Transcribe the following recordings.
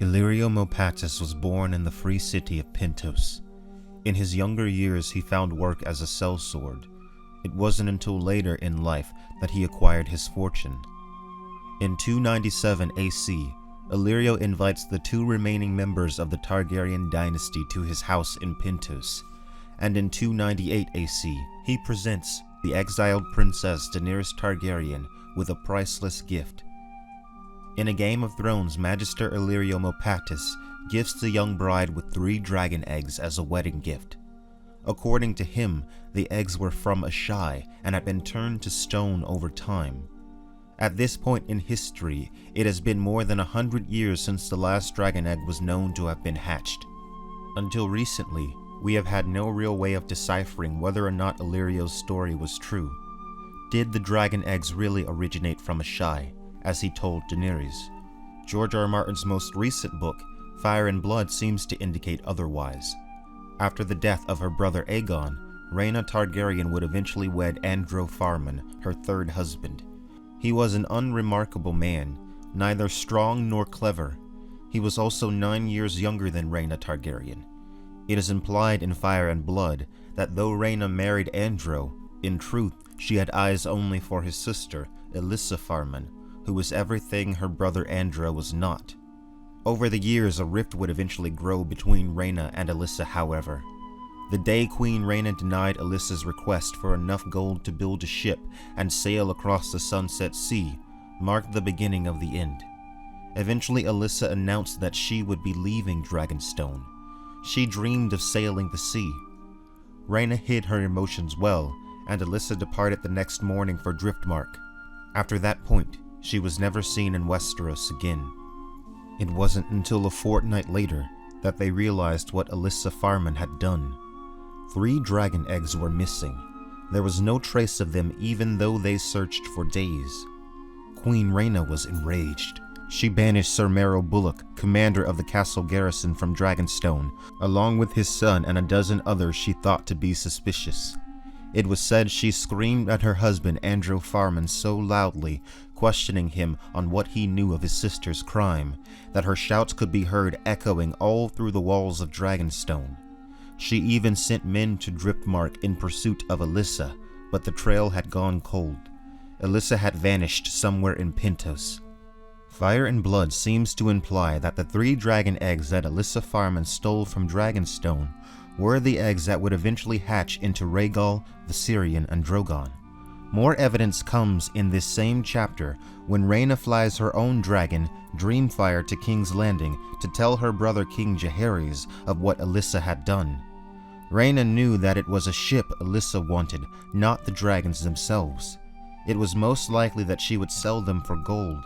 Illyrio Mopatis was born in the free city of Pentos. In his younger years, he found work as a sellsword. It wasn't until later in life that he acquired his fortune. In 297 AC, Illyrio invites the two remaining members of the Targaryen dynasty to his house in Pentos, and in 298 AC, he presents the exiled princess Daenerys Targaryen with a priceless gift. In a Game of Thrones, Magister Illyrio Mopatis gifts the young bride with 3 dragon eggs as a wedding gift. According to him, the eggs were from asshai and had been turned to stone over time. At this point in history, it has been more than 100 years since the last dragon egg was known to have been hatched. Until recently, we have had no real way of deciphering whether or not Illyrio's story was true. Did the dragon eggs really originate from asshai, as he told Daenerys? George R. R. Martin's most recent book, Fire and Blood, seems to indicate otherwise. After the death of her brother Aegon, Rhaena Targaryen would eventually wed Andro Farman, her third husband. He was an unremarkable man, neither strong nor clever. He was also 9 years younger than Rhaena Targaryen. It is implied in Fire and Blood that though Rhaena married Andro, in truth she had eyes only for his sister, Alyssa Farman, who was everything her brother Andro was not. Over the years, a rift would eventually grow between Rhaena and Alyssa, however. The day Queen Rhaena denied Alyssa's request for enough gold to build a ship and sail across the Sunset Sea marked the beginning of the end. Eventually, Alyssa announced that she would be leaving Dragonstone. She dreamed of sailing the sea. Rhaena hid her emotions well, and Alyssa departed the next morning for Driftmark. After that point, she was never seen in Westeros again. It wasn't until a fortnight later that they realized what Alyssa Farman had done. 3 dragon eggs were missing. There was no trace of them even though they searched for days. Queen Rhaena was enraged. She banished Sir Merrow Bullock, commander of the castle garrison, from Dragonstone, along with his son and a dozen others she thought to be suspicious. It was said she screamed at her husband Andro Farman so loudly, questioning him on what he knew of his sister's crime, that her shouts could be heard echoing all through the walls of Dragonstone. She even sent men to Driftmark in pursuit of Alyssa, but the trail had gone cold. Alyssa had vanished somewhere in Pentos. Fire and Blood seems to imply that the 3 dragon eggs that Alyssa Farman stole from Dragonstone were the eggs that would eventually hatch into Rhaegal, Viserion, and Drogon. More evidence comes in this same chapter when Rhaena flies her own dragon, Dreamfire, to King's Landing to tell her brother King Jaehaerys of what Alyssa had done. Rhaena knew that it was a ship Alyssa wanted, not the dragons themselves. It was most likely that she would sell them for gold.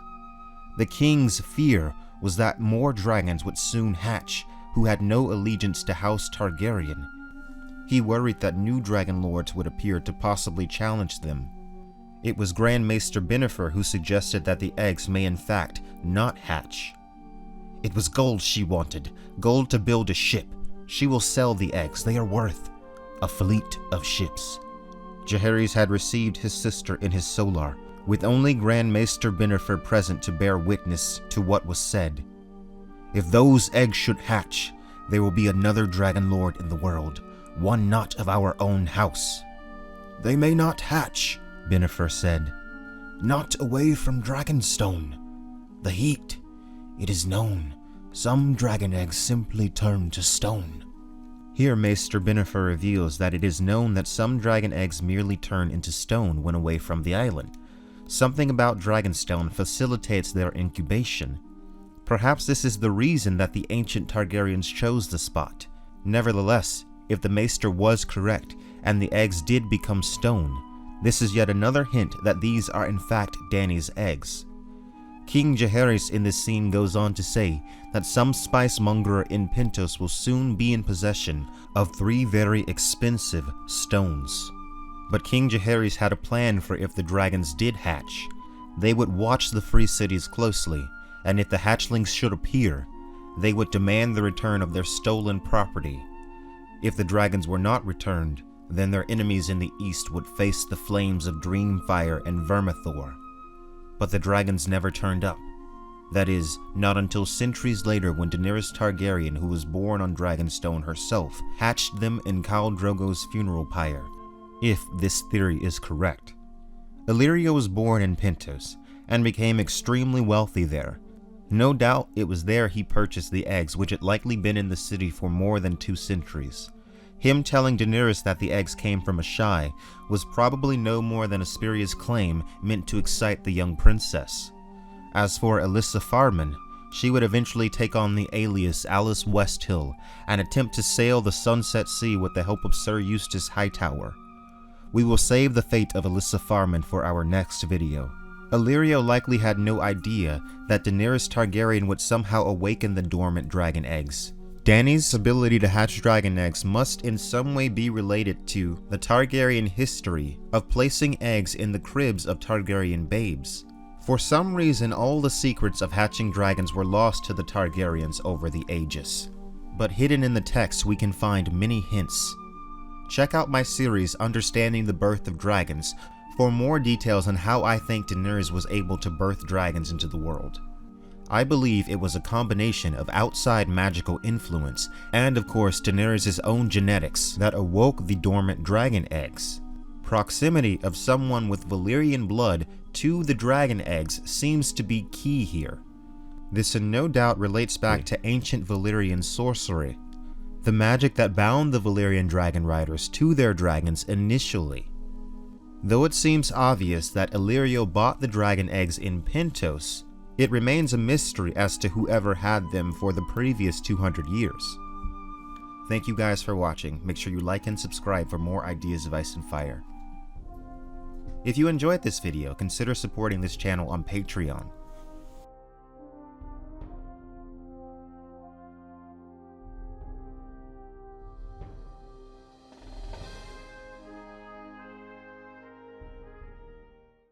The king's fear was that more dragons would soon hatch, who had no allegiance to House Targaryen. He worried that new dragon lords would appear to possibly challenge them. It was Grand Maester Bennifer who suggested that the eggs may in fact not hatch. It was gold she wanted, gold to build a ship. She will sell the eggs, they are worth a fleet of ships. Jaehaerys had received his sister in his solar, with only Grand Maester Bennifer present to bear witness to what was said. If those eggs should hatch, there will be another dragon lord in the world, one not of our own house. They may not hatch, Bennifer said. Not away from Dragonstone. The heat, it is known. Some dragon eggs simply turn to stone. Here Maester Bennifer reveals that it is known that some dragon eggs merely turn into stone when away from the island. Something about Dragonstone facilitates their incubation. Perhaps this is the reason that the ancient Targaryens chose the spot. Nevertheless, if the Maester was correct, and the eggs did become stone, this is yet another hint that these are in fact Dany's eggs. King Jaehaerys in this scene goes on to say that some spicemonger in Pentos will soon be in possession of 3 very expensive stones. But King Jaehaerys had a plan for if the dragons did hatch. They would watch the free cities closely, and if the hatchlings should appear, they would demand the return of their stolen property. If the dragons were not returned, then their enemies in the east would face the flames of Dreamfire and Vermithor. But the dragons never turned up. That is, not until centuries later when Daenerys Targaryen, who was born on Dragonstone herself, hatched them in Khal Drogo's funeral pyre, if this theory is correct. Illyrio was born in Pentos, and became extremely wealthy there. No doubt it was there he purchased the eggs, which had likely been in the city for more than 2 centuries. Him telling Daenerys that the eggs came from asshai was probably no more than a spurious claim meant to excite the young princess. As for Alyssa Farman, she would eventually take on the alias Alice Westhill and attempt to sail the Sunset Sea with the help of Sir Eustace Hightower. We will save the fate of Alyssa Farman for our next video. Illyrio likely had no idea that Daenerys Targaryen would somehow awaken the dormant dragon eggs. Dany's ability to hatch dragon eggs must in some way be related to the Targaryen history of placing eggs in the cribs of Targaryen babes. For some reason, all the secrets of hatching dragons were lost to the Targaryens over the ages. But hidden in the text we can find many hints. Check out my series Understanding the Birth of Dragons for more details on how I think Daenerys was able to birth dragons into the world. I believe it was a combination of outside magical influence and of course Daenerys' own genetics that awoke the dormant dragon eggs. Proximity of someone with Valyrian blood to the dragon eggs seems to be key here. This no doubt relates back to ancient Valyrian sorcery, the magic that bound the Valyrian dragon riders to their dragons initially. Though it seems obvious that Illyrio bought the dragon eggs in Pentos, it remains a mystery as to whoever had them for the previous 200 years. Thank you guys for watching. Make sure you like and subscribe for more ideas of Ice and Fire. If you enjoyed this video, consider supporting this channel on Patreon.